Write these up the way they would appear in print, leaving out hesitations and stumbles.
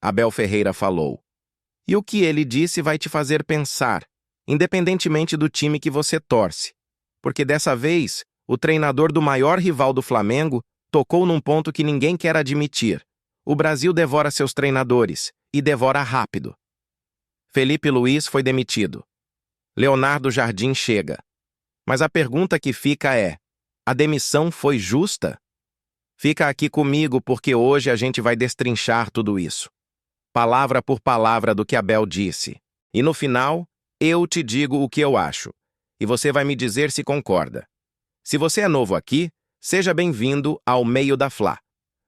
Abel Ferreira falou. E o que ele disse vai te fazer pensar, independentemente do time que você torce. Porque dessa vez, o treinador do maior rival do Flamengo tocou num ponto que ninguém quer admitir. O Brasil devora seus treinadores, e devora rápido. Felipe Luiz foi demitido. Leonardo Jardim chega. Mas a pergunta que fica é: a demissão foi justa? Fica aqui comigo porque hoje a gente vai destrinchar tudo isso. Palavra por palavra do que Abel disse. E no final, eu te digo o que eu acho. E você vai me dizer se concorda. Se você é novo aqui, seja bem-vindo ao Meio da Fla,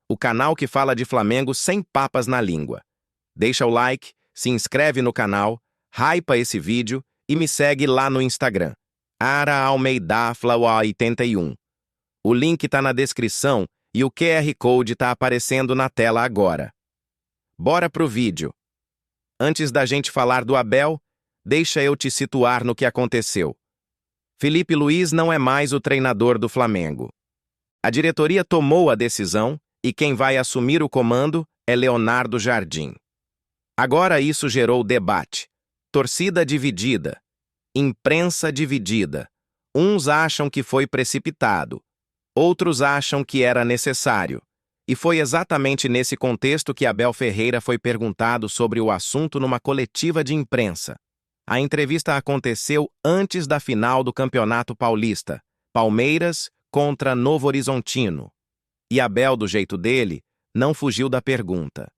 o canal que fala de Flamengo sem papas na língua. Deixa o like, se inscreve no canal, hypa esse vídeo e me segue lá no Instagram. @AlmeidaFla81. O link tá na descrição e o QR Code tá aparecendo na tela agora. Bora pro vídeo. Antes da gente falar do Abel, deixa eu te situar no que aconteceu. Felipe Luiz não é mais o treinador do Flamengo. A diretoria tomou a decisão e quem vai assumir o comando é Leonardo Jardim. Agora isso gerou debate. Torcida dividida. Imprensa dividida. Uns acham que foi precipitado. Outros acham que era necessário. E foi exatamente nesse contexto que Abel Ferreira foi perguntado sobre o assunto numa coletiva de imprensa. A entrevista aconteceu antes da final do Campeonato Paulista, Palmeiras contra Novo Horizontino. E Abel, do jeito dele, não fugiu da pergunta.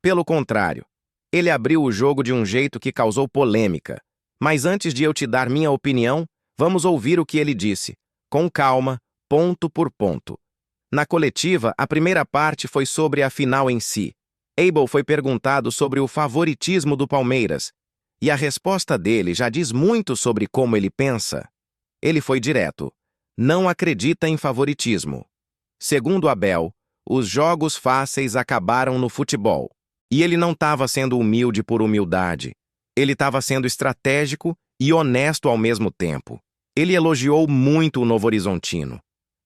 Pelo contrário, ele abriu o jogo de um jeito que causou polêmica. Mas antes de eu te dar minha opinião, vamos ouvir o que ele disse, com calma, ponto por ponto. Na coletiva, a primeira parte foi sobre a final em si. Abel foi perguntado sobre o favoritismo do Palmeiras, e a resposta dele já diz muito sobre como ele pensa. Ele foi direto. Não acredita em favoritismo. Segundo Abel, os jogos fáceis acabaram no futebol. E ele não estava sendo humilde por humildade. Ele estava sendo estratégico e honesto ao mesmo tempo. Ele elogiou muito o Novo Horizontino.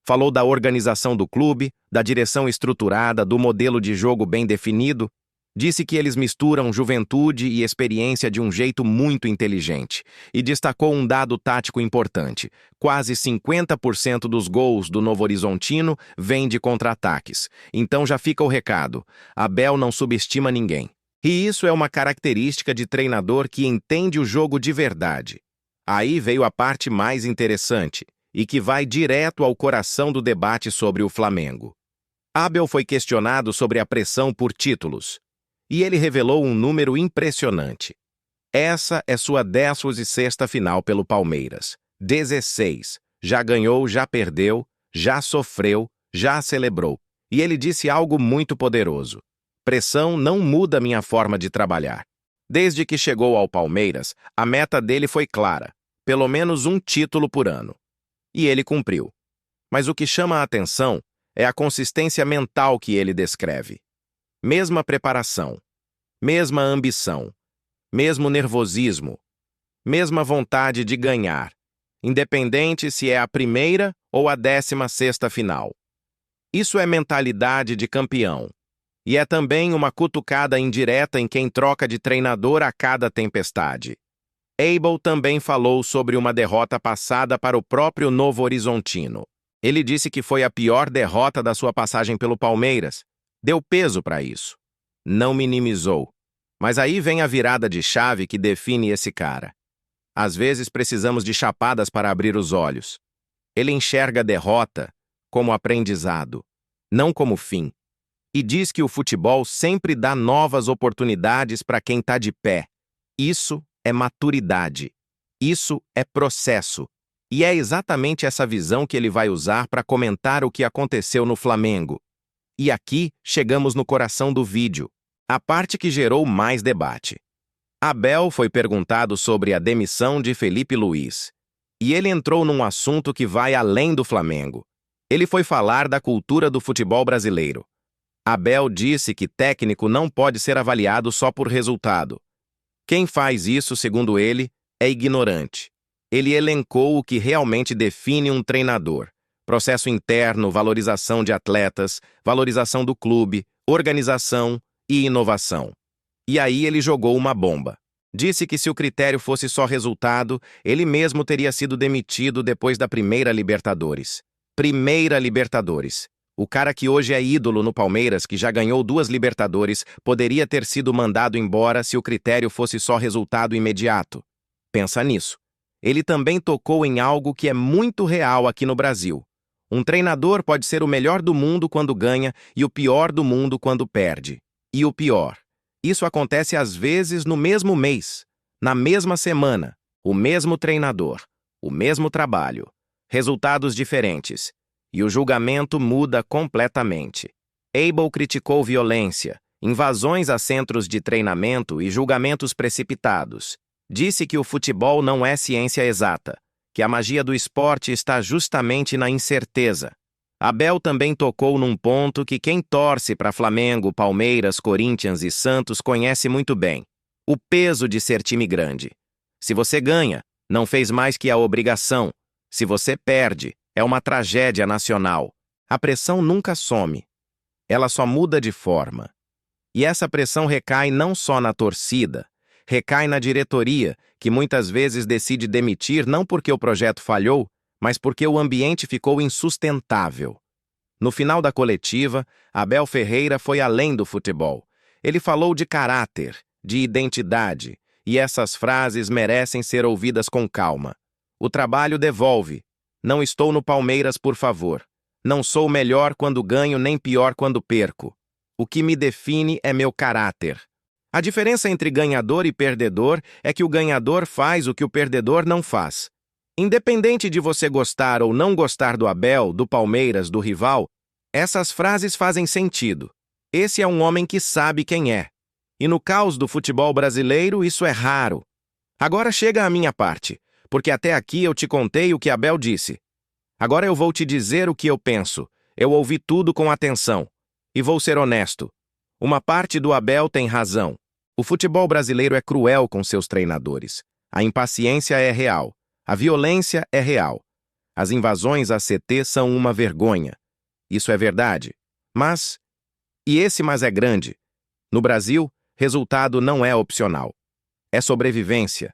Falou da organização do clube, da direção estruturada, do modelo de jogo bem definido. Disse que eles misturam juventude e experiência de um jeito muito inteligente. E destacou um dado tático importante. Quase 50% dos gols do Novo Horizontino vêm de contra-ataques. Então já fica o recado. Abel não subestima ninguém. E isso é uma característica de treinador que entende o jogo de verdade. Aí veio a parte mais interessante, e que vai direto ao coração do debate sobre o Flamengo. Abel foi questionado sobre a pressão por títulos. E ele revelou um número impressionante. Essa é sua 16ª final pelo Palmeiras. 16. Já ganhou, já perdeu, já sofreu, já celebrou. E ele disse algo muito poderoso. Pressão não muda minha forma de trabalhar. Desde que chegou ao Palmeiras, a meta dele foi clara. Pelo menos um título por ano. E ele cumpriu. Mas o que chama a atenção é a consistência mental que ele descreve. Mesma preparação, mesma ambição, mesmo nervosismo, mesma vontade de ganhar, independente se é a primeira ou a 16ª final. Isso é mentalidade de campeão. E é também uma cutucada indireta em quem troca de treinador a cada tempestade. Abel também falou sobre uma derrota passada para o próprio Novo Horizontino. Ele disse que foi a pior derrota da sua passagem pelo Palmeiras. Deu peso para isso. Não minimizou. Mas aí vem a virada de chave que define esse cara. Às vezes precisamos de chapadas para abrir os olhos. Ele enxerga a derrota como aprendizado, não como fim. E diz que o futebol sempre dá novas oportunidades para quem está de pé. Isso é maturidade. Isso é processo. E é exatamente essa visão que ele vai usar para comentar o que aconteceu no Flamengo. E aqui chegamos no coração do vídeo, a parte que gerou mais debate. Abel foi perguntado sobre a demissão de Felipe Luiz. E ele entrou num assunto que vai além do Flamengo. Ele foi falar da cultura do futebol brasileiro. Abel disse que técnico não pode ser avaliado só por resultado. Quem faz isso, segundo ele, é ignorante. Ele elencou o que realmente define um treinador. Processo interno, valorização de atletas, valorização do clube, organização e inovação. E aí ele jogou uma bomba. Disse que se o critério fosse só resultado, ele mesmo teria sido demitido depois da primeira Libertadores. Primeira Libertadores. O cara que hoje é ídolo no Palmeiras, que já ganhou 2 Libertadores, poderia ter sido mandado embora se o critério fosse só resultado imediato. Pensa nisso. Ele também tocou em algo que é muito real aqui no Brasil. Um treinador pode ser o melhor do mundo quando ganha e o pior do mundo quando perde. E o pior. Isso acontece às vezes no mesmo mês, na mesma semana, o mesmo treinador, o mesmo trabalho, resultados diferentes, e o julgamento muda completamente. Abel criticou violência, invasões a centros de treinamento e julgamentos precipitados. Disse que o futebol não é ciência exata, que a magia do esporte está justamente na incerteza. Abel também tocou num ponto que quem torce para Flamengo, Palmeiras, Corinthians e Santos conhece muito bem: o peso de ser time grande. Se você ganha, não fez mais que a obrigação. Se você perde, é uma tragédia nacional. A pressão nunca some. Ela só muda de forma. E essa pressão recai não só na torcida, recai na diretoria, que muitas vezes decide demitir não porque o projeto falhou, mas porque o ambiente ficou insustentável. No final da coletiva, Abel Ferreira foi além do futebol. Ele falou de caráter, de identidade, e essas frases merecem ser ouvidas com calma. O trabalho devolve. Não estou no Palmeiras, por favor. Não sou melhor quando ganho nem pior quando perco. O que me define é meu caráter. A diferença entre ganhador e perdedor é que o ganhador faz o que o perdedor não faz. Independente de você gostar ou não gostar do Abel, do Palmeiras, do rival, essas frases fazem sentido. Esse é um homem que sabe quem é. E no caos do futebol brasileiro, isso é raro. Agora chega a minha parte, porque até aqui eu te contei o que Abel disse. Agora eu vou te dizer o que eu penso. Eu ouvi tudo com atenção. E vou ser honesto. Uma parte do Abel tem razão. O futebol brasileiro é cruel com seus treinadores. A impaciência é real. A violência é real. As invasões a CT são uma vergonha. Isso é verdade. Mas é grande. No Brasil, resultado não é opcional. É sobrevivência.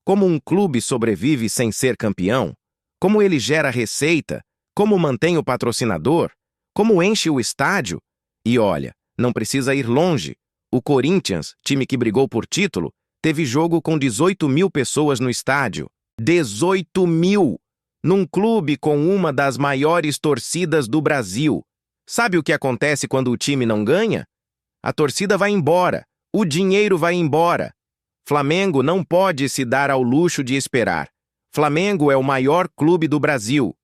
Como um clube sobrevive sem ser campeão? Como ele gera receita? Como mantém o patrocinador? Como enche o estádio? E olha, não precisa ir longe. O Corinthians, time que brigou por título, teve jogo com 18 mil pessoas no estádio. 18 mil! Num clube com uma das maiores torcidas do Brasil. Sabe o que acontece quando o time não ganha? A torcida vai embora, o dinheiro vai embora. Flamengo não pode se dar ao luxo de esperar. Flamengo é o maior clube do Brasil.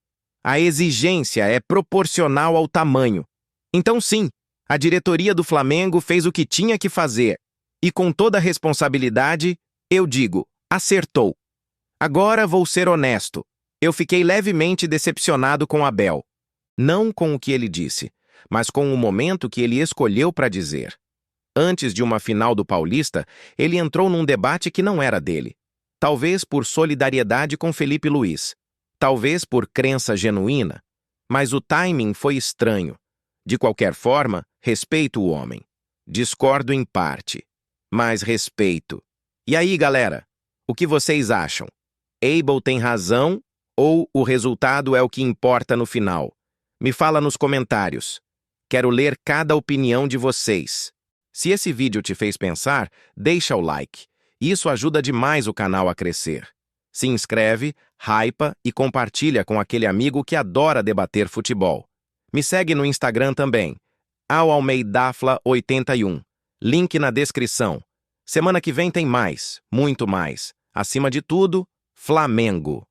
A exigência é proporcional ao tamanho. Então sim, a diretoria do Flamengo fez o que tinha que fazer. E com toda a responsabilidade, eu digo, acertou. Agora vou ser honesto. Eu fiquei levemente decepcionado com Abel. Não com o que ele disse, mas com o momento que ele escolheu para dizer. Antes de uma final do Paulista, ele entrou num debate que não era dele. Talvez por solidariedade com Felipe Luiz. Talvez por crença genuína. Mas o timing foi estranho. De qualquer forma, respeito o homem. Discordo em parte, mas respeito. E aí, galera? O que vocês acham? Abel tem razão ou o resultado é o que importa no final? Me fala nos comentários. Quero ler cada opinião de vocês. Se esse vídeo te fez pensar, deixa o like. Isso ajuda demais o canal a crescer. Se inscreve, hypa e compartilha com aquele amigo que adora debater futebol. Me segue no Instagram também, @almeidafla81. Link na descrição. Semana que vem tem mais, muito mais. Acima de tudo, Flamengo.